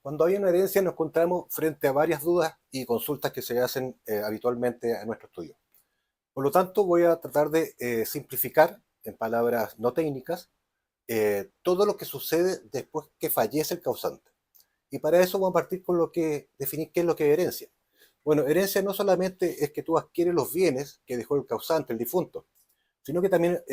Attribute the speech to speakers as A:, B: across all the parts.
A: Cuando hay una herencia nos encontramos frente a varias dudas y consultas que se hacen habitualmente en nuestro estudio. Por lo tanto, voy a tratar de simplificar, en palabras no técnicas, todo lo que sucede después que fallece el causante. Y para eso vamos a partir con definir qué es lo que es herencia. Bueno, herencia no solamente es que tú adquieres los bienes que dejó el causante, el difunto, sino que también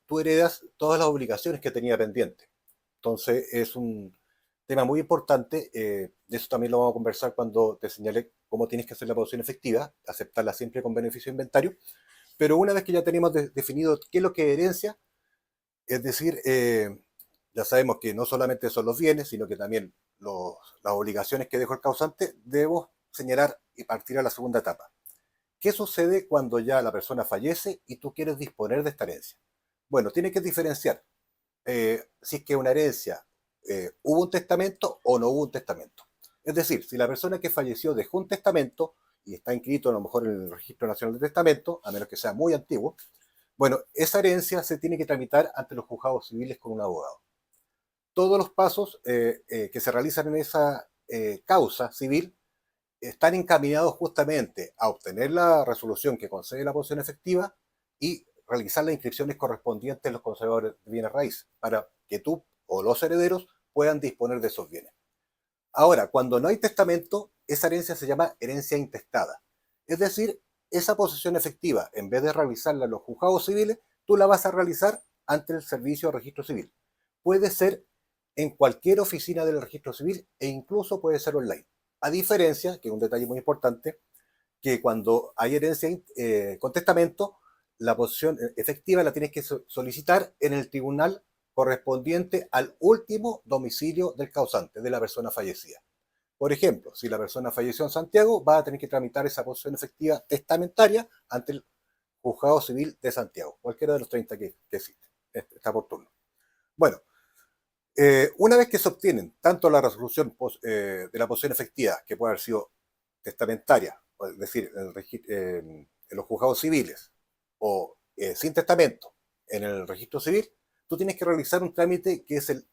A: tú heredas todas las obligaciones que tenía pendiente. Entonces es un tema muy importante, de eso también lo vamos a conversar cuando te señale cómo tienes que hacer la posesión efectiva, aceptarla siempre con beneficio de inventario, pero una vez que ya tenemos definido qué es lo que es herencia, es decir, ya sabemos que no solamente son los bienes, sino que también las obligaciones que dejó el causante, debemos señalar y partir a la segunda etapa. ¿Qué sucede cuando ya la persona fallece y tú quieres disponer de esta herencia? Bueno, tienes que diferenciar si es que una herencia hubo un testamento o no hubo un testamento. Es decir, si la persona que falleció dejó un testamento y está inscrito a lo mejor en el Registro Nacional de Testamento, a menos que sea muy antiguo, bueno, esa herencia se tiene que tramitar ante los juzgados civiles con un abogado. Todos los pasos que se realizan en esa causa civil están encaminados justamente a obtener la resolución que concede la posesión efectiva y realizar las inscripciones correspondientes en los conservadores de bienes raíces para que tú o los herederos puedan disponer de esos bienes. Ahora, cuando no hay testamento, esa herencia se llama herencia intestada. Es decir, esa posesión efectiva, en vez de realizarla en los juzgados civiles, tú la vas a realizar ante el Servicio de Registro Civil. Puede ser en cualquier oficina del registro civil e incluso puede ser online. A diferencia, que es un detalle muy importante, que cuando hay herencia con testamento, la posesión efectiva la tienes que solicitar en el tribunal correspondiente al último domicilio del causante, de la persona fallecida. Por ejemplo, si la persona falleció en Santiago, va a tener que tramitar esa posesión efectiva testamentaria ante el juzgado civil de Santiago, cualquiera de los 30 que existe. Está por turno. Bueno, una vez que se obtienen tanto la resolución de la posesión efectiva, que puede haber sido testamentaria, es decir, en los juzgados civiles, o sin testamento en el registro civil, tú tienes que realizar un trámite que es el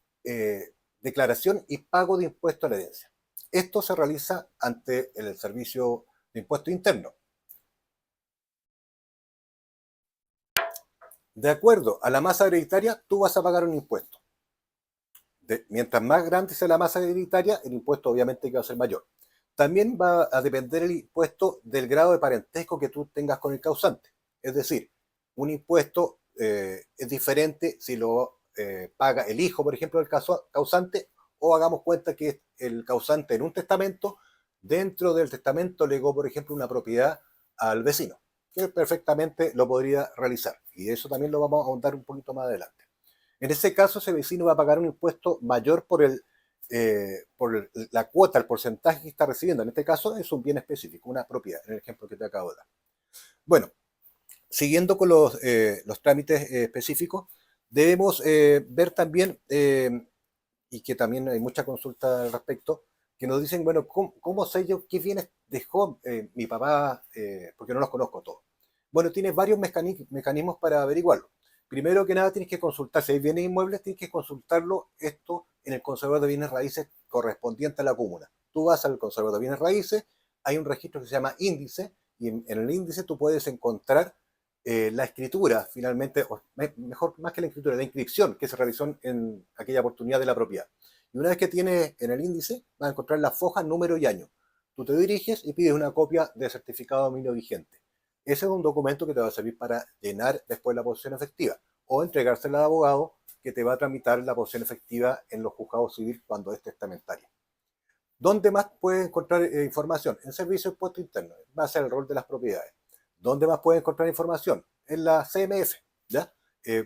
A: declaración y pago de impuesto a la herencia. Esto se realiza ante el Servicio de Impuesto Interno. De acuerdo a la masa hereditaria, tú vas a pagar un impuesto. Mientras más grande sea la masa hereditaria, el impuesto obviamente va a ser mayor. También va a depender el impuesto del grado de parentesco que tú tengas con el causante. Es decir, un impuesto es diferente si lo paga el hijo, por ejemplo, del causante, o hagamos cuenta que el causante en un testamento, dentro del testamento legó, por ejemplo, una propiedad al vecino, que perfectamente lo podría realizar. Y eso también lo vamos a ahondar un poquito más adelante. En ese caso, ese vecino va a pagar un impuesto mayor por la cuota, el porcentaje que está recibiendo. En este caso es un bien específico, una propiedad, en el ejemplo que te acabo de dar. Bueno, siguiendo con los trámites específicos, debemos ver también, y que también hay mucha consulta al respecto, que nos dicen, bueno, ¿cómo sé yo qué bienes dejó mi papá? Porque no los conozco todos. Bueno, tienes varios mecanismos para averiguarlo. Primero que nada, tienes que consultar, si hay bienes inmuebles, tienes que consultarlo esto en el conservador de bienes raíces correspondiente a la comuna. Tú vas al conservador de bienes raíces, hay un registro que se llama índice, y en el índice tú puedes encontrar la escritura, finalmente, o mejor, más que la escritura, la inscripción que se realizó en aquella oportunidad de la propiedad. Y una vez que tienes en el índice, vas a encontrar la foja, número y año. Tú te diriges y pides una copia de certificado de dominio vigente. Ese es un documento que te va a servir para llenar después la posesión efectiva o entregársela al abogado que te va a tramitar la posesión efectiva en los juzgados civiles cuando es testamentaria. ¿Dónde más puedes encontrar información? En Servicio de Impuesto Interno, va a ser el rol de las propiedades. ¿Dónde más puedes encontrar información? En la CMF, ¿ya?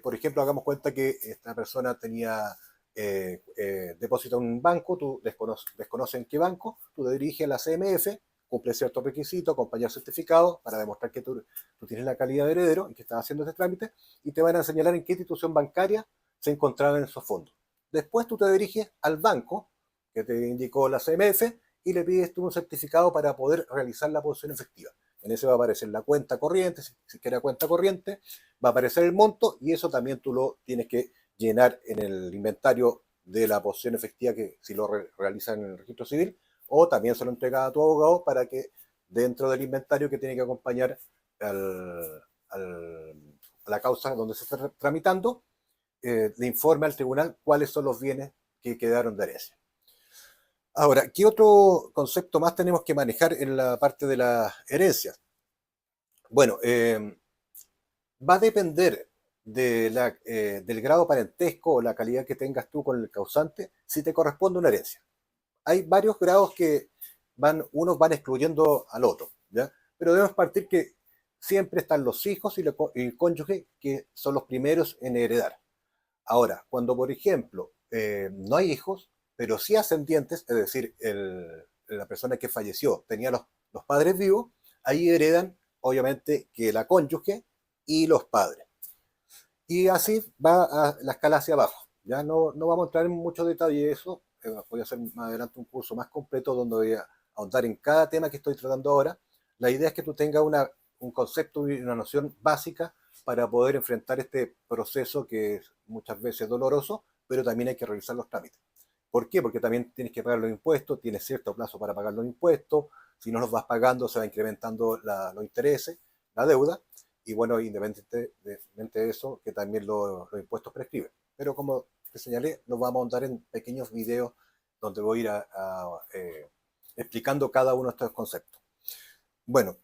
A: Por ejemplo, hagamos cuenta que esta persona tenía depósito en un banco, tú desconoces en qué banco, tú te diriges a la CMF, cumple ciertos requisitos, acompañar certificado para demostrar que tú tienes la calidad de heredero y que estás haciendo este trámite, y te van a señalar en qué institución bancaria se encontraban esos fondos. Después tú te diriges al banco que te indicó la CMF y le pides tú un certificado para poder realizar la posesión efectiva. En ese va a aparecer la cuenta corriente, si quiere cuenta corriente, va a aparecer el monto y eso también tú lo tienes que llenar en el inventario de la posesión efectiva que si lo realiza en el registro civil, o también se lo entrega a tu abogado para que dentro del inventario que tiene que acompañar a la causa donde se está tramitando, le informe al tribunal cuáles son los bienes que quedaron de herencia. Ahora, ¿qué otro concepto más tenemos que manejar en la parte de las herencias? Bueno, va a depender del grado parentesco o la calidad que tengas tú con el causante si te corresponde una herencia. Hay varios grados que unos van excluyendo al otro, ¿ya? Pero debemos partir que siempre están los hijos y el cónyuge que son los primeros en heredar. Ahora, cuando por ejemplo no hay hijos, pero sí ascendientes, es decir, la persona que falleció tenía los padres vivos, ahí heredan obviamente que la cónyuge y los padres. Y así va a la escala hacia abajo. Ya no vamos a entrar en mucho detalle de eso. Voy a hacer más adelante un curso más completo donde voy a ahondar en cada tema que estoy tratando ahora. La idea es que tú tengas un concepto y una noción básica para poder enfrentar este proceso que es muchas veces doloroso, pero también hay que realizar los trámites. ¿Por qué? Porque también tienes que pagar los impuestos, tienes cierto plazo para pagar los impuestos, si no los vas pagando se va incrementando los intereses, la deuda, y bueno, independientemente de eso, que también los impuestos prescriben. Pero como te señalé, nos vamos a montar en pequeños videos donde voy a ir explicando cada uno de estos conceptos. Bueno,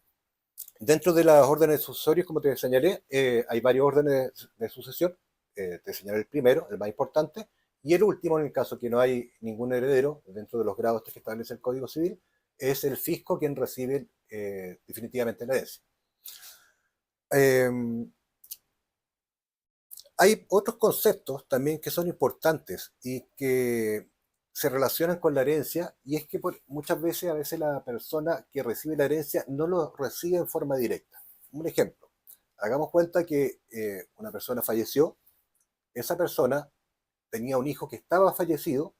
A: dentro de las órdenes sucesorias, como te señalé, hay varios órdenes de sucesión. Te señalé el primero, el más importante, y el último, en el caso que no hay ningún heredero, dentro de los grados que establece el Código Civil, es el fisco quien recibe definitivamente la herencia. Hay otros conceptos también que son importantes y que se relacionan con la herencia, y es que muchas veces, a veces la persona que recibe la herencia no lo recibe en forma directa. Un ejemplo, hagamos cuenta que una persona falleció, esa persona tenía un hijo que estaba fallecido,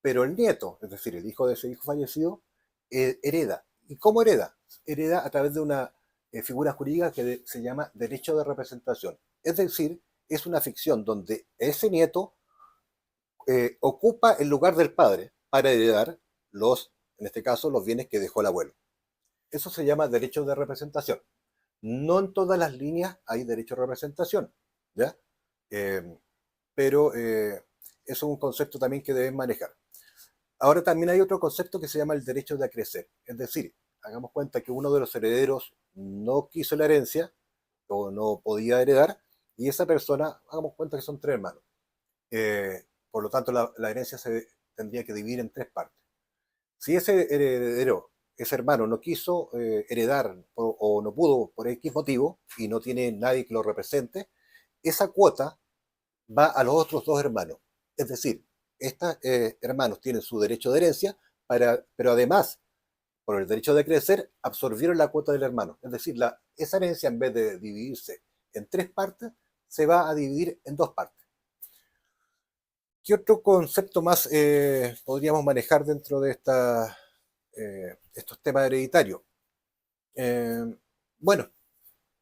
A: pero el nieto, es decir, el hijo de ese hijo fallecido, hereda. ¿Y cómo hereda? Hereda a través de una figura jurídica que se llama derecho de representación. Es decir, es una ficción donde ese nieto ocupa el lugar del padre para heredar en este caso, los bienes que dejó el abuelo. Eso se llama derecho de representación. No en todas las líneas hay derecho de representación, ¿ya? Eh, pero eso es un concepto también que deben manejar. Ahora también hay otro concepto que se llama el derecho de acrecer. Es decir, hagamos cuenta que uno de los herederos no quiso la herencia o no podía heredar, y esa persona, hagamos cuenta que son tres hermanos. Por lo tanto, la herencia se tendría que dividir en tres partes. Si ese heredero, ese hermano, no quiso heredar o no pudo por X motivo y no tiene nadie que lo represente, esa cuota va a los otros dos hermanos. Es decir, estos hermanos tienen su derecho de herencia, pero además, por el derecho de crecer, absorbieron la cuota del hermano. Es decir, esa herencia, en vez de dividirse en tres partes, se va a dividir en dos partes. ¿Qué otro concepto más podríamos manejar dentro de estos temas hereditarios? Eh, bueno,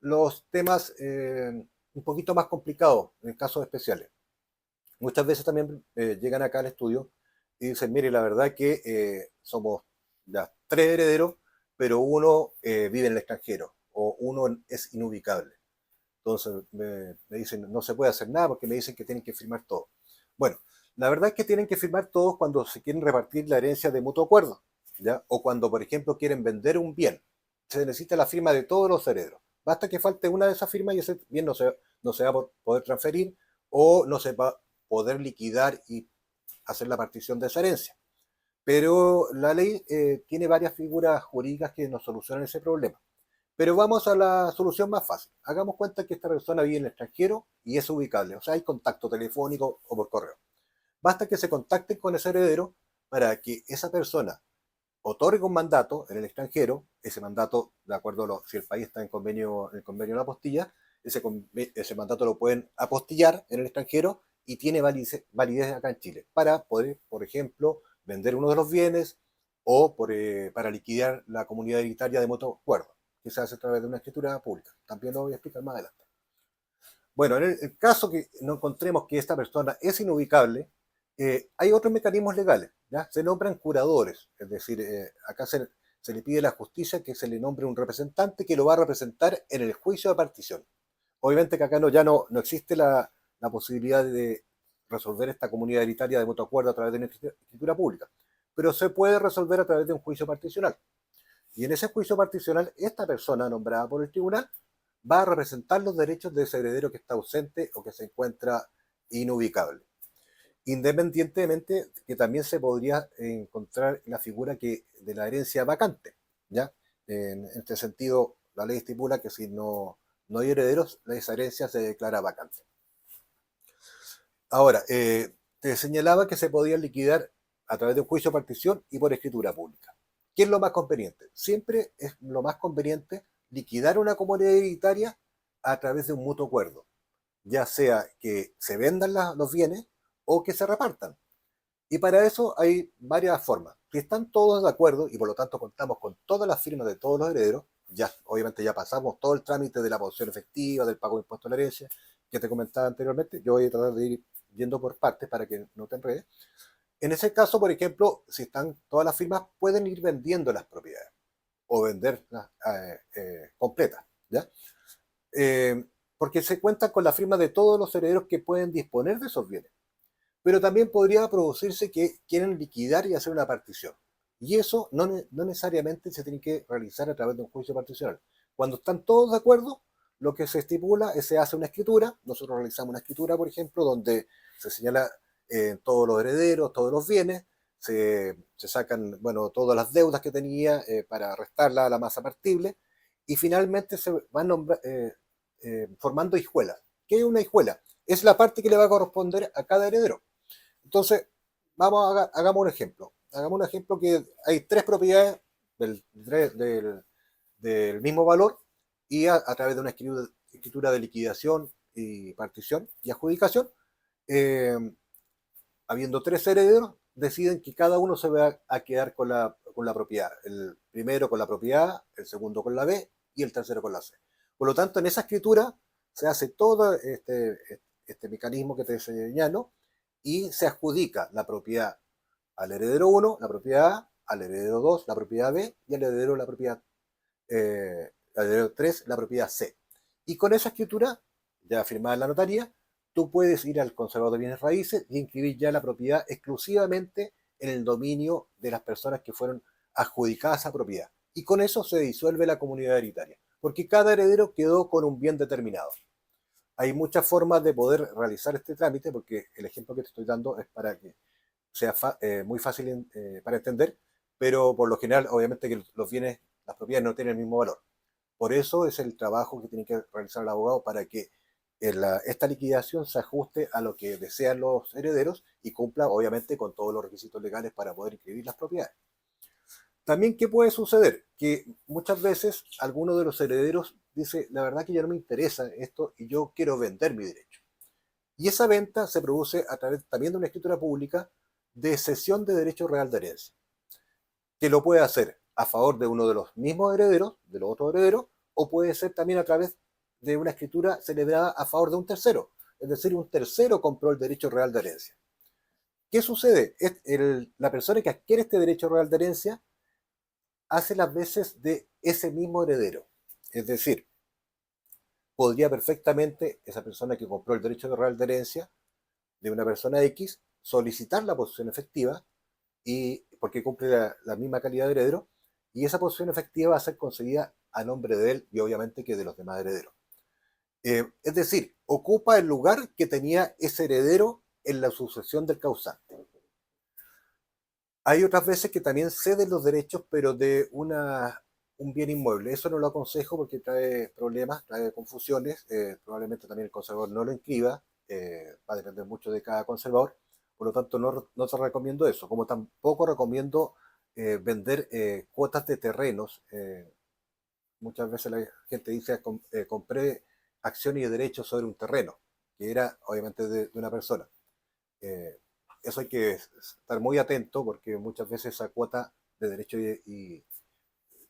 A: los temas un poquito más complicados en casos especiales. Muchas veces también llegan acá al estudio y dicen, mire, la verdad que somos ya tres herederos, pero uno vive en el extranjero o uno es inubicable. Entonces me dicen, no se puede hacer nada porque me dicen que tienen que firmar todo. Bueno, la verdad es que tienen que firmar todos cuando se quieren repartir la herencia de mutuo acuerdo, ¿ya? O cuando, por ejemplo, quieren vender un bien. Se necesita la firma de todos los herederos. Basta que falte una de esas firmas y ese bien no se va a poder transferir o no se va a poder liquidar y hacer la partición de esa herencia. Pero la ley tiene varias figuras jurídicas que nos solucionan ese problema. Pero vamos a la solución más fácil. Hagamos cuenta que esta persona vive en el extranjero y es ubicable, o sea, hay contacto telefónico o por correo. Basta que se contacten con ese heredero para que esa persona otorgue un mandato en el extranjero, ese mandato, de acuerdo si el país está en el convenio de la apostilla, ese mandato lo pueden apostillar en el extranjero y tiene validez acá en Chile para poder, por ejemplo, vender uno de los bienes o para liquidar la comunidad hereditaria de mutuo acuerdo, que se hace a través de una escritura pública. También lo voy a explicar más adelante. Bueno, en el caso que no encontremos que esta persona es inubicable, Hay otros mecanismos legales, ¿ya? Se nombran curadores, es decir, acá se le pide a la justicia que se le nombre un representante que lo va a representar en el juicio de partición. Obviamente que acá no, ya no existe la posibilidad de resolver esta comunidad hereditaria de mutuo acuerdo a través de una escritura pública, pero se puede resolver a través de un juicio particional. Y en ese juicio particional, esta persona nombrada por el tribunal va a representar los derechos de ese heredero que está ausente o que se encuentra inubicable. Independientemente que también se podría encontrar la figura de la herencia vacante, ¿ya? En este sentido, la ley estipula que si no hay herederos, esa herencia se declara vacante. Ahora, te señalaba que se podía liquidar a través de un juicio de partición y por escritura pública. ¿Qué es lo más conveniente? Siempre es lo más conveniente liquidar una comunidad hereditaria a través de un mutuo acuerdo, ya sea que se vendan los bienes o que se repartan. Y para eso hay varias formas. Si están todos de acuerdo y por lo tanto contamos con todas las firmas de todos los herederos, ya obviamente ya pasamos todo el trámite de la posesión efectiva, del pago de impuesto a la herencia, que te comentaba anteriormente. Yo voy a tratar de ir yendo por partes para que no te enredes. En ese caso, por ejemplo, si están todas las firmas, pueden ir vendiendo las propiedades o venderlas completas, ¿ya? Eh, Porque se cuentan con la firma de todos los herederos que pueden disponer de esos bienes, pero también podría producirse que quieren liquidar y hacer una partición. Y eso no necesariamente se tiene que realizar a través de un juicio particional. Cuando están todos de acuerdo, lo que se estipula es se hace una escritura. Nosotros realizamos una escritura, por ejemplo, donde se señala todos los herederos, todos los bienes, se sacan, bueno, todas las deudas que tenía para restarla a la masa partible, y finalmente se van formando hijuelas. ¿Qué es una hijuela? Es la parte que le va a corresponder a cada heredero. Entonces, hagamos un ejemplo. Hagamos un ejemplo que hay tres propiedades del mismo valor y a través de una escritura de liquidación y partición y adjudicación, eh, habiendo tres herederos, deciden que cada uno se va a quedar con la propiedad. El primero con la propiedad A, el segundo con la B y el tercero con la C. Por lo tanto, en esa escritura se hace todo este mecanismo que te señalo y se adjudica la propiedad al heredero 1, la propiedad A, al heredero 2, la propiedad B y al heredero la propiedad al heredero 3, la propiedad C. Y con esa escritura, ya firmada en la notaría, tú puedes ir al conservador de bienes raíces y inscribir ya la propiedad exclusivamente en el dominio de las personas que fueron adjudicadas a esa propiedad. Y con eso se disuelve la comunidad hereditaria, porque cada heredero quedó con un bien determinado. Hay muchas formas de poder realizar este trámite, porque el ejemplo que te estoy dando es para que sea muy fácil para entender, pero por lo general, obviamente que los bienes, las propiedades no tienen el mismo valor. Por eso es el trabajo que tiene que realizar el abogado para que esta liquidación se ajuste a lo que desean los herederos y cumpla obviamente con todos los requisitos legales para poder inscribir las propiedades. También, ¿qué puede suceder? Que muchas veces alguno de los herederos dice, la verdad que ya no me interesa esto y yo quiero vender mi derecho. Y esa venta se produce a través también de una escritura pública de cesión de derecho real de herencia, que lo puede hacer a favor de uno de los mismos herederos, de los otros herederos, o puede ser también a través de una escritura celebrada a favor de un tercero, es decir, un tercero compró el derecho real de herencia. ¿Qué sucede? La persona que adquiere este derecho real de herencia hace las veces de ese mismo heredero, es decir, podría perfectamente esa persona que compró el derecho real de herencia de una persona X solicitar la posesión efectiva y porque cumple la misma calidad de heredero, y esa posesión efectiva va a ser concedida a nombre de él y obviamente que de los demás herederos. Es decir, ocupa el lugar que tenía ese heredero en la sucesión del causante. Hay otras veces que también ceden los derechos, pero de un bien inmueble. Eso no lo aconsejo porque trae problemas, trae confusiones. Probablemente también el conservador no lo inscriba. Va a depender mucho de cada conservador. Por lo tanto, no te recomiendo eso. Como tampoco recomiendo vender cuotas de terrenos. Muchas veces la gente dice, compré acciones y derechos sobre un terreno, que era obviamente de una persona. Eh, Eso hay que estar muy atento porque muchas veces esa cuota de derecho y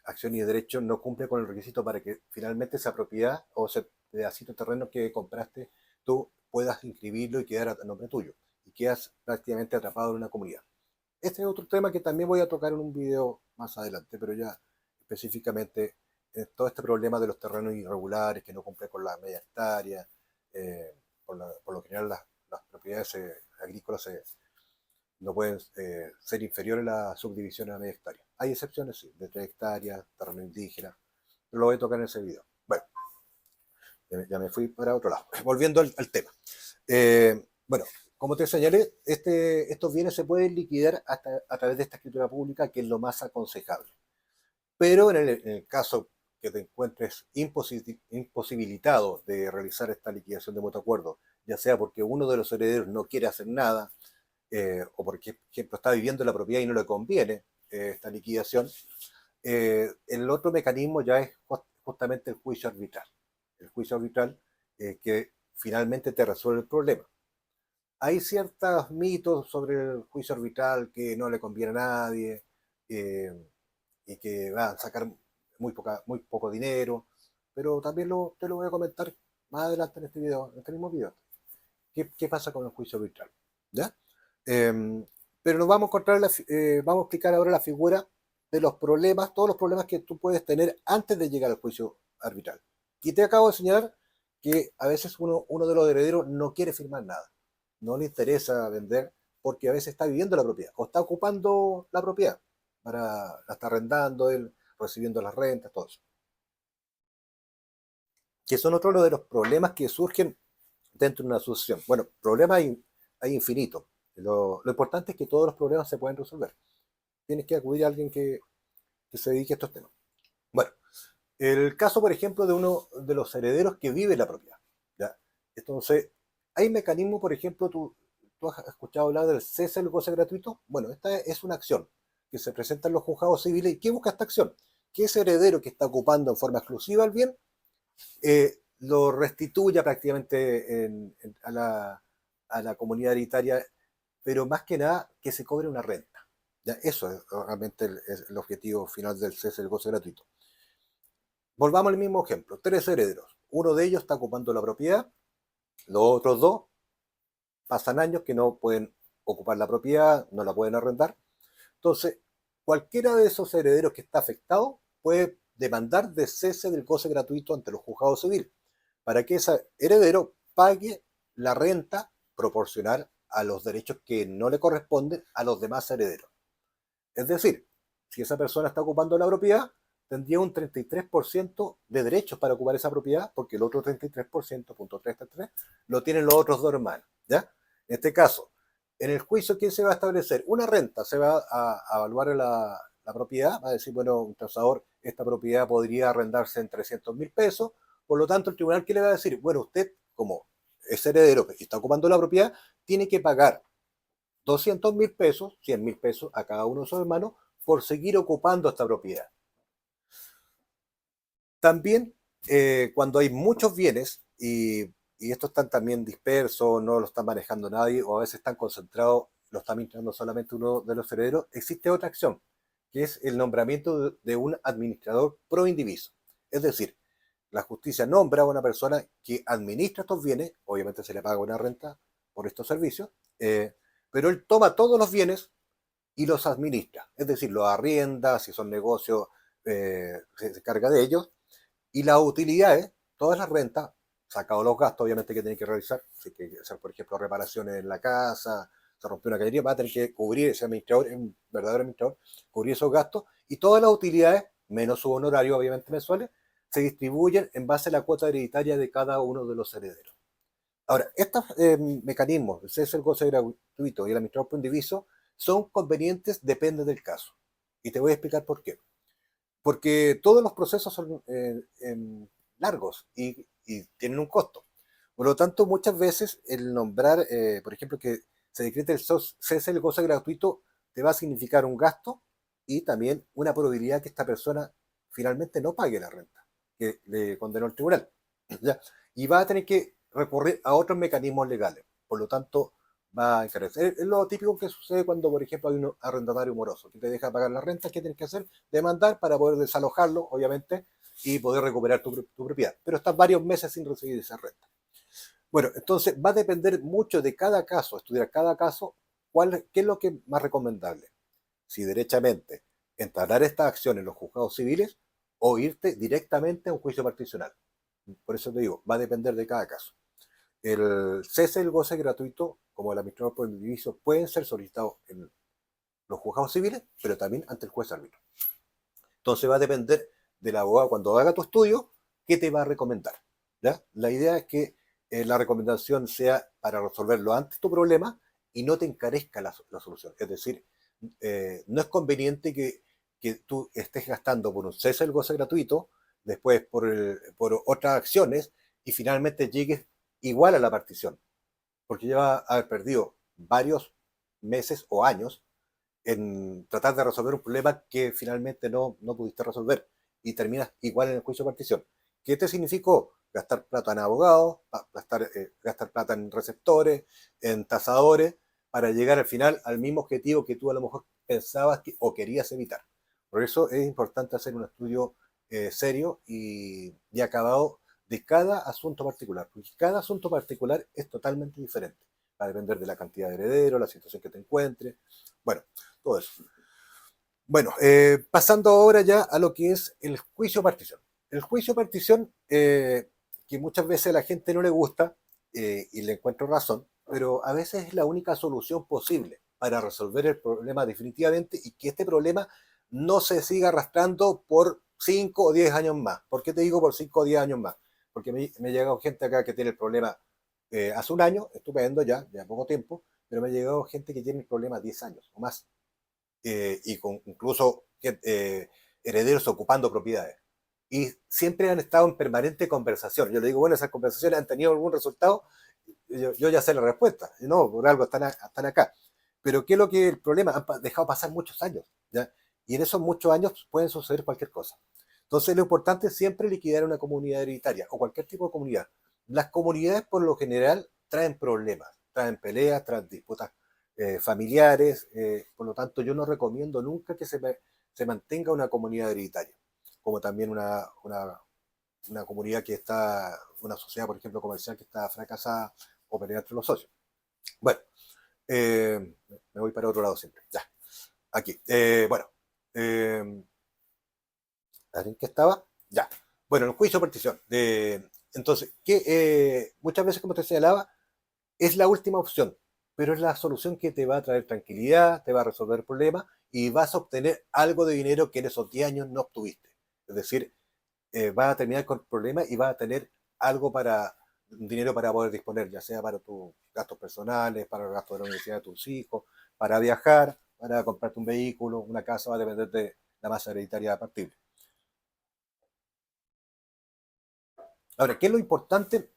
A: acción y de derecho no cumple con el requisito para que finalmente esa propiedad o ese pedacito de terreno que compraste tú puedas inscribirlo y quedar a nombre tuyo. quedas prácticamente atrapado en una comunidad. Este es otro tema que también voy a tocar en un video más adelante, pero ya específicamente todo este problema de los terrenos irregulares que no cumplen con la media hectárea. eh, por lo general las propiedades agrícolas no pueden ser inferiores a la subdivisión a media hectárea. Hay excepciones, sí, de 3 hectáreas, terreno indígena, pero lo voy a tocar en ese video. Bueno, ya me fui para otro lado. Volviendo al tema. Bueno, como te señalé, estos bienes se pueden liquidar hasta a través de esta escritura pública, que es lo más aconsejable. Pero en el caso que te encuentres imposibilitado de realizar esta liquidación de mutuo acuerdo, ya sea porque uno de los herederos no quiere hacer nada, o porque, por ejemplo, está viviendo en la propiedad y no le conviene esta liquidación, el otro mecanismo ya es justamente el juicio arbitral. El juicio arbitral que finalmente te resuelve el problema. Hay ciertos mitos sobre el juicio arbitral que no le conviene a nadie eh, y que va a sacar muy poco dinero, pero también te lo voy a comentar más adelante en este video, en este mismo video. ¿Qué pasa con el juicio arbitral? ¿Ya? Pero nos vamos a encontrar vamos a explicar ahora la figura de los problemas, todos los problemas que tú puedes tener antes de llegar al juicio arbitral. Y te acabo de señalar que a veces uno de los herederos no quiere firmar nada, no le interesa vender porque a veces está viviendo la propiedad o está ocupando la propiedad, la está arrendando él, recibiendo las rentas, todo eso. Que son otro de los problemas que surgen dentro de una asociación. Bueno, problemas hay infinitos. Lo importante es que todos los problemas se pueden resolver. Tienes que acudir a alguien que se dedique a estos temas. Bueno, el caso, por ejemplo, de uno de los herederos que vive en la propiedad. ¿Ya? Entonces, hay mecanismos, por ejemplo, tú has escuchado hablar del cese del goce gratuito. Bueno, esta es una acción que se presenta en los juzgados civiles. ¿Y qué busca esta acción? Que ese heredero que está ocupando en forma exclusiva el bien lo restituya prácticamente a la comunidad hereditaria, pero más que nada que se cobre una renta. ¿Ya? Eso es realmente el objetivo final del cese del goce gratuito. Volvamos al mismo ejemplo, 3 herederos. Uno de ellos está ocupando la propiedad, los otros 2 pasan años que no pueden ocupar la propiedad, no la pueden arrendar. Entonces, cualquiera de esos herederos que está afectado puede demandar de cese del goce gratuito ante los juzgados civiles, para que ese heredero pague la renta proporcional a los derechos que no le corresponden a los demás herederos. Es decir, si esa persona está ocupando la propiedad, tendría un 33% de derechos para ocupar esa propiedad, porque el otro 33%, punto 333, lo tienen los otros 2 hermanos. ¿Ya? En este caso, en el juicio, ¿quién se va a establecer? Una renta, se va a evaluar la propiedad, va a decir, bueno, un tasador, esta propiedad podría arrendarse en 300.000 pesos, por lo tanto, el tribunal, ¿qué le va a decir? Bueno, usted, como es heredero que está ocupando la propiedad, tiene que pagar 200.000 pesos, 100.000 pesos a cada uno de sus hermanos por seguir ocupando esta propiedad. También, cuando hay muchos bienes y estos están también dispersos, no lo está manejando nadie, o a veces están concentrados, lo está administrando solamente uno de los herederos, existe otra acción, que es el nombramiento de un administrador pro indiviso. Es decir, la justicia nombra a una persona que administra estos bienes, obviamente se le paga una renta por estos servicios, pero él toma todos los bienes y los administra, es decir, los arrienda, si son negocios, se carga de ellos, y las utilidades, todas las rentas, sacados los gastos, obviamente, que tiene que realizar, si hay que hacer, por ejemplo, reparaciones en la casa, se rompió una cañería, va a tener que cubrir ese administrador, un verdadero administrador, cubrir esos gastos, y todas las utilidades, menos su honorario, obviamente, mensuales, se distribuyen en base a la cuota hereditaria de cada uno de los herederos. Ahora, estos mecanismos, el cese del goce gratuito y el administrador por indiviso, son convenientes, depende del caso. Y te voy a explicar por qué. Porque todos los procesos son largos y tienen un costo. Por lo tanto, muchas veces el nombrar, por ejemplo, que se decrete el cese del goce gratuito, te va a significar un gasto y también una probabilidad que esta persona finalmente no pague la renta que le condenó el tribunal. ¿Ya? Y va a tener que recurrir a otros mecanismos legales. Por lo tanto, va a encarecer. Es lo típico que sucede cuando, por ejemplo, hay un arrendatario moroso que te deja pagar la renta. ¿Qué tienes que hacer? Demandar para poder desalojarlo, obviamente, y poder recuperar tu propiedad. Pero estás varios meses sin recibir esa renta. Bueno, entonces va a depender mucho de cada caso, estudiar cada caso, qué es lo que es más recomendable. Si derechamente entablar esta acción en los juzgados civiles o irte directamente a un juicio particional. Por eso te digo, va a depender de cada caso. El cese y el goce gratuito, como el administrador por el indiviso, pueden ser solicitados en los juzgados civiles, pero también ante el juez árbitro. Entonces va a depender del abogado cuando haga tu estudio, qué te va a recomendar. ¿Ya? La idea es que la recomendación sea para resolverlo antes tu problema y no te encarezca la solución. Es decir, no es conveniente que tú estés gastando por un cese del goce gratuito, después por otras acciones y finalmente llegues igual a la partición, porque ya va a haber perdido varios meses o años en tratar de resolver un problema que finalmente no pudiste resolver y terminas igual en el juicio de partición. ¿Qué te significó? Gastar plata en abogados, gastar plata en receptores, en tasadores, para llegar al final al mismo objetivo que tú a lo mejor pensabas o querías evitar. Por eso es importante hacer un estudio serio y acabado de cada asunto particular, porque cada asunto particular es totalmente diferente. Va a depender de la cantidad de herederos, la situación que te encuentres, bueno, todo eso. Bueno, pasando ahora ya a lo que es el juicio partición. El juicio partición, que muchas veces a la gente no le gusta, y le encuentro razón, pero a veces es la única solución posible para resolver el problema definitivamente y que este problema no se siga arrastrando por 5 o 10 años más. ¿Por qué te digo por 5 o 10 años más? Porque me ha llegado gente acá que tiene el problema hace un año, estupendo, ya poco tiempo, pero me ha llegado gente que tiene el problema 10 años o más, y con incluso herederos ocupando propiedades. Y siempre han estado en permanente conversación. Yo le digo, bueno, esas conversaciones han tenido algún resultado, yo ya sé la respuesta. No, por algo están acá. Pero ¿qué es lo que el problema? Han dejado pasar muchos años, ¿ya? Y en esos muchos años pueden suceder cualquier cosa. Entonces lo importante es siempre liquidar una comunidad hereditaria o cualquier tipo de comunidad. Las comunidades por lo general traen problemas, traen peleas, traen disputas familiares, por lo tanto yo no recomiendo nunca que se mantenga una comunidad hereditaria, como también una comunidad que está, una sociedad por ejemplo comercial que está fracasada o pelea entre los socios. Bueno, me voy para otro lado siempre, ya, aquí, bueno, eh, ¿en qué estaba? Ya, bueno, el juicio de partición, entonces, que muchas veces como te señalaba, es la última opción, pero es la solución que te va a traer tranquilidad, te va a resolver el problema y vas a obtener algo de dinero que en esos 10 años no obtuviste. Es decir, vas a terminar con el problema y vas a tener algo dinero para poder disponer, ya sea para tus gastos personales, para el gasto de la universidad de tus hijos, para viajar, para comprarte un vehículo, una casa, va a depender de la masa hereditaria partible. Ahora, ¿qué es lo importante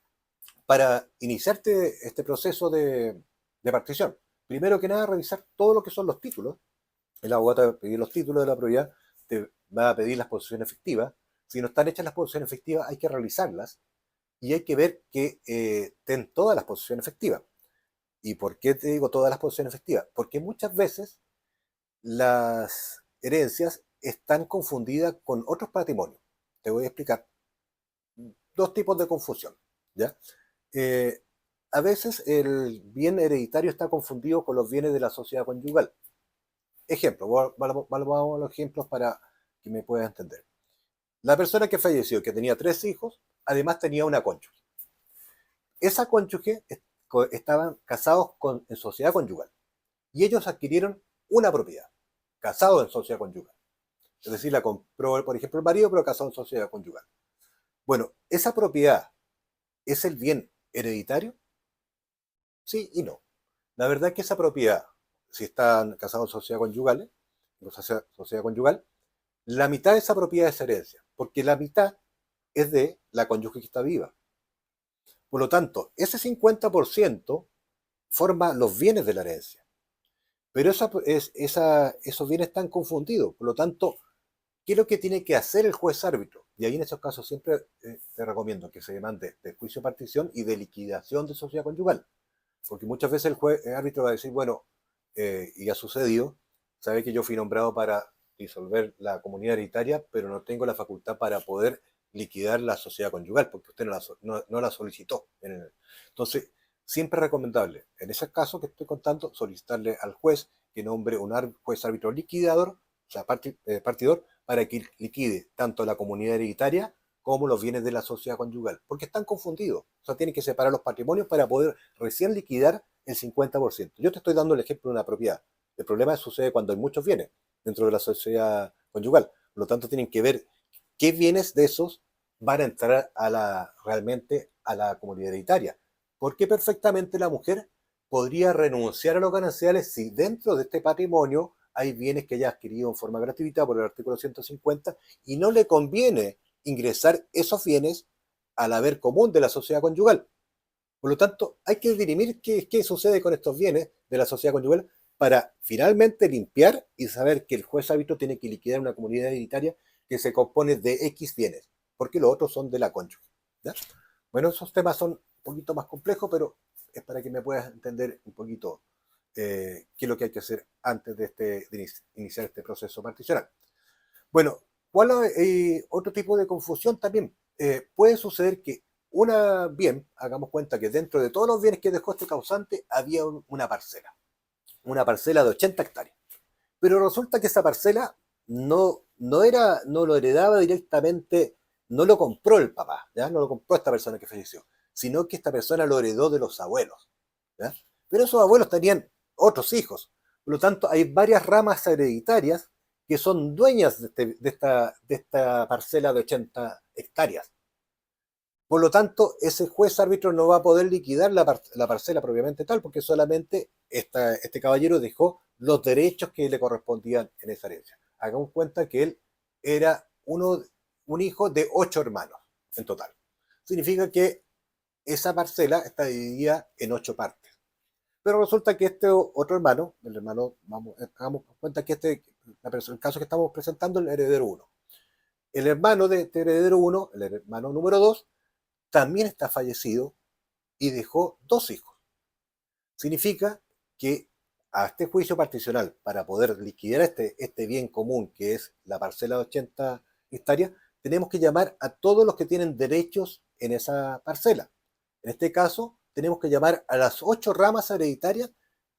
A: para iniciarte este proceso de partición? Primero que nada, revisar todo lo que son los títulos. El abogado te va a pedir los títulos de la propiedad, te va a pedir las posiciones efectivas. Si no están hechas las posiciones efectivas, hay que realizarlas y hay que ver que estén todas las posiciones efectivas. ¿Y por qué te digo todas las posiciones efectivas? Porque muchas veces las herencias están confundidas con otros patrimonios. Te voy a explicar dos tipos de confusión, ¿ya? Eh, a veces el bien hereditario está confundido con los bienes de la sociedad conyugal. Ejemplo, vamos a los ejemplos para que me puedas entender. La persona que falleció, que tenía 3 hijos, además tenía una cónyuge. Esa cónyuge estaban casados en sociedad conyugal y ellos adquirieron una propiedad, casados en sociedad conyugal. Es decir, la compró, por ejemplo, el marido, pero casado en sociedad conyugal. Bueno, esa propiedad es el bien hereditario, sí y no. La verdad es que esa propiedad, si están casados en sociedad conyugal, la mitad de esa propiedad es herencia, porque la mitad es de la cónyuge que está viva. Por lo tanto, ese 50% forma los bienes de la herencia. Pero esos bienes están confundidos. Por lo tanto, ¿qué es lo que tiene que hacer el juez árbitro? Y ahí en esos casos siempre te recomiendo que se demande de juicio de partición y de liquidación de sociedad conyugal. Porque muchas veces el juez árbitro va a decir, bueno, y ha sucedido, sabe que yo fui nombrado para disolver la comunidad hereditaria, pero no tengo la facultad para poder liquidar la sociedad conyugal, porque usted no la solicitó. Entonces, siempre es recomendable, en ese caso que estoy contando, solicitarle al juez que nombre un juez árbitro liquidador, o sea, partidor, para que liquide tanto la comunidad hereditaria como los bienes de la sociedad conyugal, porque están confundidos. O sea, tienen que separar los patrimonios para poder recién liquidar el 50%. Yo te estoy dando el ejemplo de una propiedad. El problema sucede cuando hay muchos bienes dentro de la sociedad conyugal. Por lo tanto, tienen que ver qué bienes de esos van a entrar realmente a la comunidad hereditaria. Porque perfectamente la mujer podría renunciar a los gananciales si dentro de este patrimonio hay bienes que haya adquirido en forma gratuita por el artículo 150 y no le conviene ingresar esos bienes al haber común de la sociedad conyugal. Por lo tanto, hay que dirimir qué sucede con estos bienes de la sociedad conyugal para finalmente limpiar y saber que el juez árbitro tiene que liquidar una comunidad hereditaria que se compone de X bienes, porque los otros son de la cónyuge. ¿Ya? Bueno, esos temas son un poquito más complejos, pero es para que me puedas entender un poquito qué es lo que hay que hacer antes de iniciar este proceso particional. Bueno, ¿cuál otro tipo de confusión también? Puede suceder que hagamos cuenta que dentro de todos los bienes que dejó este causante había una parcela de 80 hectáreas. Pero resulta que esa parcela no lo heredaba directamente, no lo compró el papá, ¿ya? No lo compró esta persona que falleció, sino que esta persona lo heredó de los abuelos, ¿ya? Pero esos abuelos tenían otros hijos. Por lo tanto, hay varias ramas hereditarias que son dueñas de esta parcela de 80 hectáreas. Por lo tanto, ese juez árbitro no va a poder liquidar la parcela propiamente tal, porque solamente este caballero dejó los derechos que le correspondían en esa herencia. Hagamos cuenta que él era un hijo de 8 hermanos en total. Significa que esa parcela está dividida en 8 partes. Pero resulta que este otro hermano, hagamos cuenta que el caso que estamos presentando, el heredero 1. El hermano de este heredero 1, el hermano número 2, también está fallecido y dejó 2 hijos. Significa que a este juicio particional, para poder liquidar este bien común, que es la parcela de 80 hectáreas, tenemos que llamar a todos los que tienen derechos en esa parcela. En este caso, tenemos que llamar a las 8 ramas hereditarias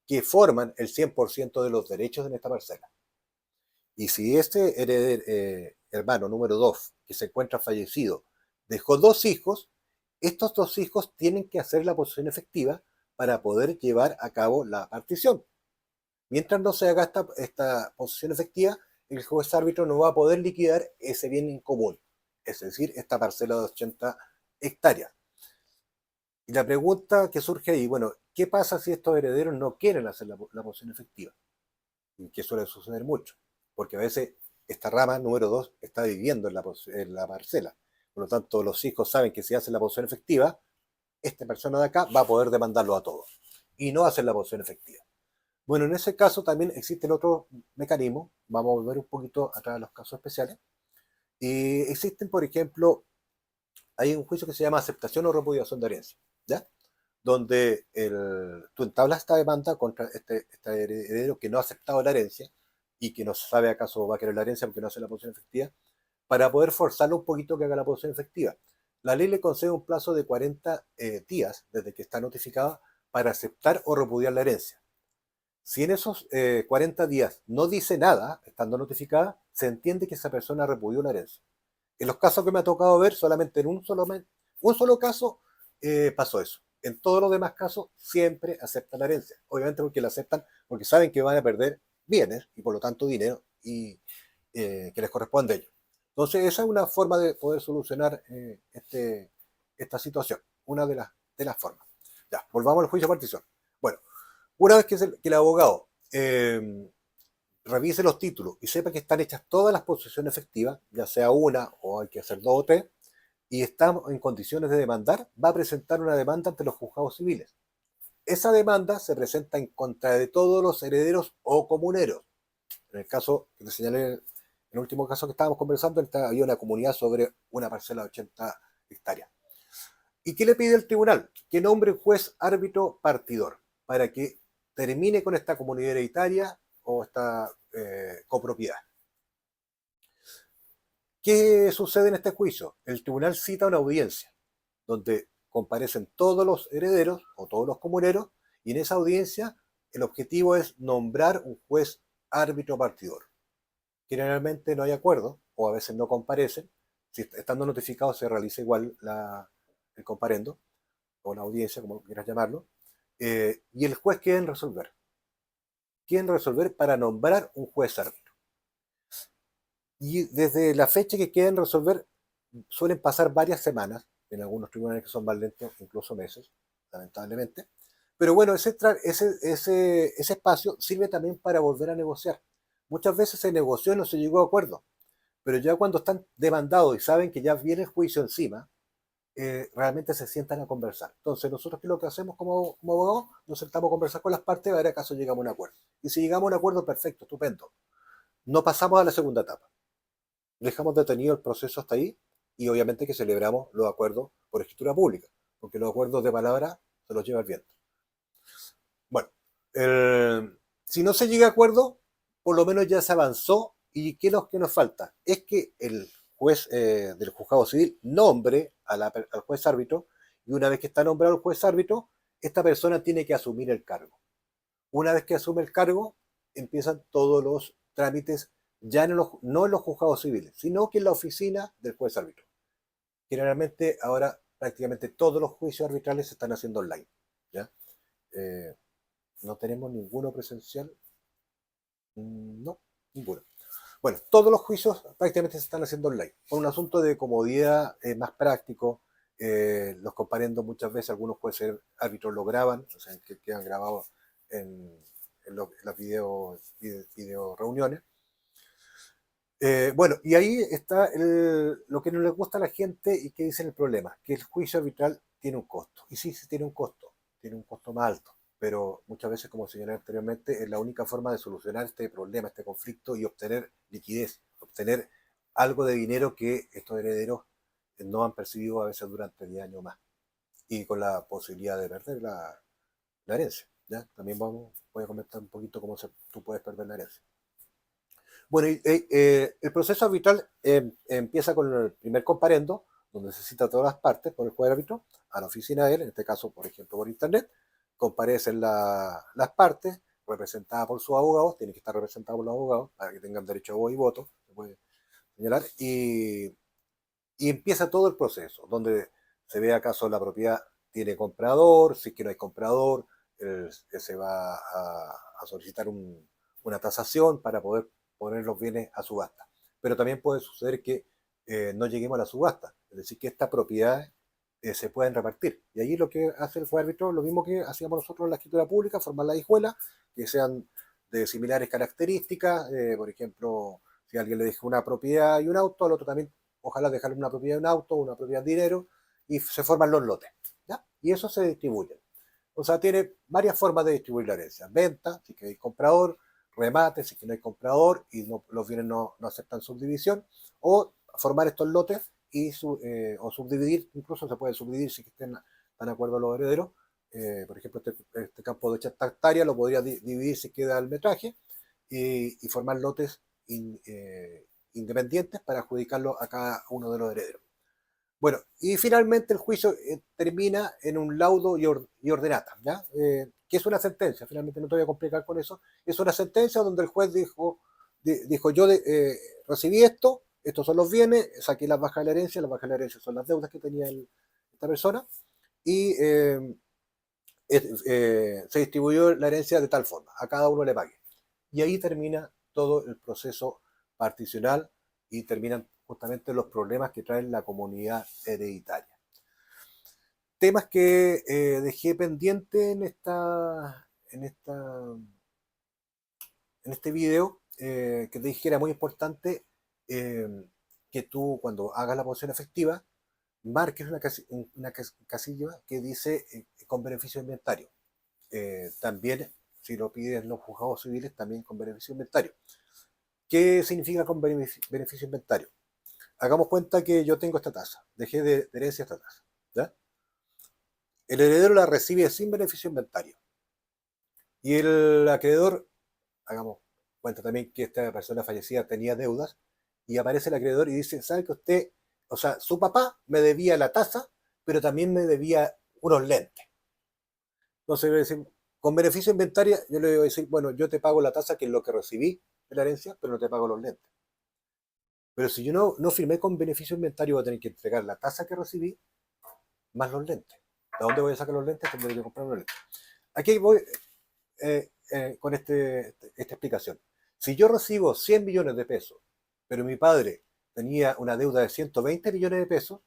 A: que forman el 100% de los derechos en esta parcela. Y si este hermano número 2, que se encuentra fallecido, dejó 2 hijos, estos 2 hijos tienen que hacer la posesión efectiva para poder llevar a cabo la partición. Mientras no se haga esta posesión efectiva, el juez árbitro no va a poder liquidar ese bien en común, es decir, esta parcela de 80 hectáreas. Y la pregunta que surge ahí, bueno, ¿qué pasa si estos herederos no quieren hacer la posesión efectiva? Y que suele suceder mucho, porque a veces esta rama número 2 está viviendo en la parcela. Por lo tanto, los hijos saben que si hacen la posesión efectiva, esta persona de acá va a poder demandarlo a todos y no hacer la posesión efectiva. Bueno, en ese caso también existe el otro mecanismo, vamos a volver un poquito atrás a los casos especiales, y existen, por ejemplo, hay un juicio que se llama aceptación o repudiación de herencia, ¿ya? Donde tú entablas esta demanda contra este heredero que no ha aceptado la herencia y que no sabe acaso va a querer la herencia porque no hace la posesión efectiva, para poder forzarlo un poquito que haga la posesión efectiva. La ley le concede un plazo de 40 días desde que está notificada para aceptar o repudiar la herencia. Si en esos 40 días no dice nada, estando notificada, se entiende que esa persona repudió la herencia. En los casos que me ha tocado ver, solamente en un solo caso pasó eso. En todos los demás casos siempre aceptan la herencia. Obviamente porque la aceptan porque saben que van a perder bienes y por lo tanto dinero y que les corresponde a ellos. Entonces esa es una forma de poder solucionar esta situación. Una de las formas. Ya, volvamos al juicio de partición. Bueno, una vez que el abogado revise los títulos y sepa que están hechas todas las posesiones efectivas, ya sea una o hay que hacer 2 o 3, y está en condiciones de demandar, va a presentar una demanda ante los juzgados civiles. Esa demanda se presenta en contra de todos los herederos o comuneros. En el caso que te señalé, en el último caso que estábamos conversando, había una comunidad sobre una parcela de 80 hectáreas. ¿Y qué le pide el tribunal? Que nombre un juez árbitro partidor para que termine con esta comunidad hereditaria o esta copropiedad. ¿Qué sucede en este juicio? El tribunal cita una audiencia donde comparecen todos los herederos o todos los comuneros, y en esa audiencia el objetivo es nombrar un juez árbitro partidor. Generalmente no hay acuerdo, o a veces no comparecen. Si estando notificados se realiza igual el comparendo, o la audiencia, como quieras llamarlo, y el juez quiere resolver. Quieren resolver para nombrar un juez árbitro. Y desde la fecha que quieren resolver suelen pasar varias semanas, en algunos tribunales que son más lentos, incluso meses, lamentablemente. Pero bueno, ese espacio sirve también para volver a negociar. Muchas veces se negoció y no se llegó a acuerdo, pero ya cuando están demandados y saben que ya viene el juicio encima, realmente se sientan a conversar. Entonces, nosotros, ¿qué es lo que hacemos como abogados? Nos sentamos a conversar con las partes a ver acaso llegamos a un acuerdo. Y si llegamos a un acuerdo, perfecto, estupendo. No pasamos a la segunda etapa. Dejamos detenido el proceso hasta ahí y obviamente que celebramos los acuerdos por escritura pública, porque los acuerdos de palabra se los lleva el viento. Bueno, si no se llega a acuerdo, por lo menos ya se avanzó. ¿Y qué es lo que nos falta? Es que el juez del juzgado civil nombre al juez árbitro, y una vez que está nombrado el juez árbitro, esta persona tiene que asumir el cargo. Una vez que asume el cargo, empiezan todos los trámites, ya no en los juzgados civiles, sino que en la oficina del juez árbitro. Generalmente ahora prácticamente todos los juicios arbitrales se están haciendo online. ¿Ya? Eh, no tenemos ninguno presencial. No, ninguno. Bueno, todos los juicios prácticamente se están haciendo online. Por un asunto de comodidad más práctico, los comparendo muchas veces, algunos jueces árbitros lo graban, o sea, que quedan grabados en las video reuniones. Bueno, y ahí está lo que no les gusta a la gente y que dicen el problema, que el juicio arbitral tiene un costo. Y sí, sí tiene un costo más alto, pero muchas veces, como señalé anteriormente, es la única forma de solucionar este problema, este conflicto y obtener liquidez, obtener algo de dinero que estos herederos no han percibido a veces durante 10 años más, y con la posibilidad de perder la herencia. ¿Ya? También voy a comentar un poquito cómo tú puedes perder la herencia. Bueno, el proceso arbitral empieza con el primer comparendo, donde se cita a todas las partes por el juez árbitro, a la oficina de él, en este caso, por ejemplo, por internet. Comparecen las partes, representadas por sus abogados, tienen que estar representados por los abogados para que tengan derecho a voz y voto, se puede señalar, y empieza todo el proceso, donde se ve acaso la propiedad tiene comprador, si es que no hay comprador, se va a solicitar una tasación para poder poner los bienes a subasta. Pero también puede suceder que no lleguemos a la subasta, es decir, que estas propiedades se pueden repartir. Y ahí lo que hace el juez árbitro, lo mismo que hacíamos nosotros en la escritura pública, formar la hijuela, que sean de similares características, por ejemplo, si alguien le deja una propiedad y un auto, al otro también ojalá dejarle una propiedad de un auto, una propiedad de dinero, y se forman los lotes. ¿Ya? Y eso se distribuye. O sea, tiene varias formas de distribuir la herencia. Venta, si que hay comprador, remate, si que no hay comprador y los bienes no aceptan subdivisión, o formar estos lotes o subdividir, incluso se puede subdividir si que están de acuerdo los herederos. Por ejemplo, este campo de 80 hectáreas lo podría dividir si queda el metraje y formar lotes independientes para adjudicarlo a cada uno de los herederos. Bueno, y finalmente el juicio termina en un laudo y ordenata, ¿ya? Que es una sentencia, finalmente no te voy a complicar con eso, es una sentencia donde el juez dijo yo recibí esto, estos son los bienes, saqué las bajas de la herencia, las bajas de la herencia son las deudas que tenía esta persona, y se distribuyó la herencia de tal forma, a cada uno le pague. Y ahí termina todo el proceso particional y terminan justamente los problemas que trae la comunidad hereditaria. Temas que dejé pendiente en este video, que te dije que era muy importante que tú cuando hagas la posición efectiva marques una casilla que dice con beneficio de inventario. También, si lo piden los juzgados civiles, también con beneficio de inventario. ¿Qué significa con beneficio de inventario? Hagamos cuenta que yo tengo esta tasa, dejé de herencia esta tasa. ¿Ya? El heredero la recibe sin beneficio de inventario. Y el acreedor, hagamos cuenta también que esta persona fallecida tenía deudas, y aparece el acreedor y dice, ¿sabe que usted, o sea, su papá me debía la tasa, pero también me debía unos lentes? Entonces yo le voy a decir, con beneficio inventario, yo le voy a decir, bueno, yo te pago la tasa, que es lo que recibí de la herencia, pero no te pago los lentes. Pero si yo no firmé con beneficio inventario, voy a tener que entregar la tasa que recibí más los lentes. ¿De dónde voy a sacar los lentes? Tendré que comprar los lentes. Aquí voy con esta explicación. Si yo recibo 100 millones de pesos, pero mi padre tenía una deuda de 120 millones de pesos,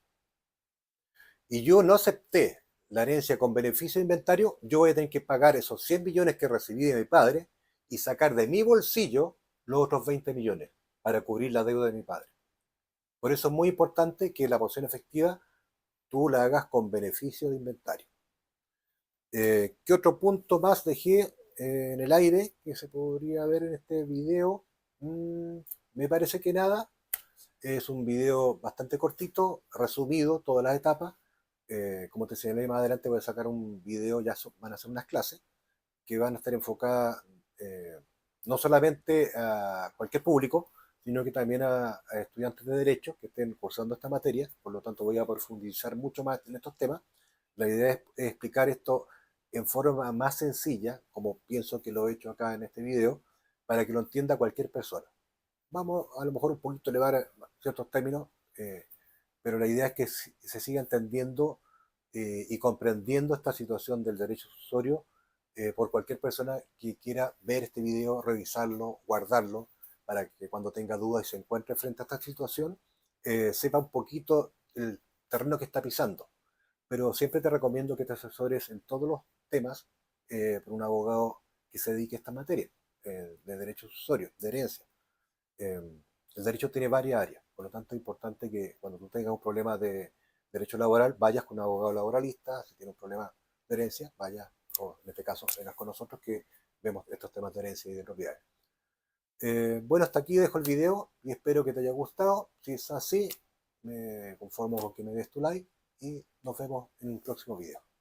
A: y yo no acepté la herencia con beneficio de inventario, yo voy a tener que pagar esos 100 millones que recibí de mi padre y sacar de mi bolsillo los otros 20 millones para cubrir la deuda de mi padre. Por eso es muy importante que la porción efectiva tú la hagas con beneficio de inventario. ¿Qué otro punto más dejé en el aire que se podría ver en este video? Me parece que nada. Es un video bastante cortito, resumido, todas las etapas. Como te señalé, más adelante voy a sacar un video, van a ser unas clases que van a estar enfocadas eh, no solamente a cualquier público, sino que también a estudiantes de Derecho que estén cursando esta materia. Por lo tanto, voy a profundizar mucho más en estos temas. La idea es explicar esto en forma más sencilla, como pienso que lo he hecho acá en este video, para que lo entienda cualquier persona. Vamos a lo mejor un poquito elevar ciertos términos, pero la idea es que se siga entendiendo y comprendiendo esta situación del derecho sucesorio por cualquier persona que quiera ver este video, revisarlo, guardarlo, para que cuando tenga dudas y se encuentre frente a esta situación, sepa un poquito el terreno que está pisando. Pero siempre te recomiendo que te asesores en todos los temas por un abogado que se dedique a esta materia de derecho sucesorio, de herencia. Eh, el derecho tiene varias áreas, por lo tanto es importante que cuando tú tengas un problema de derecho laboral, vayas con un abogado laboralista. Si tienes un problema de herencia, vayas, o en este caso, vengas con nosotros que vemos estos temas de herencia y de propiedades. Bueno, hasta aquí dejo el video y espero que te haya gustado. Si es así, me conformo con que me des tu like y nos vemos en el próximo video.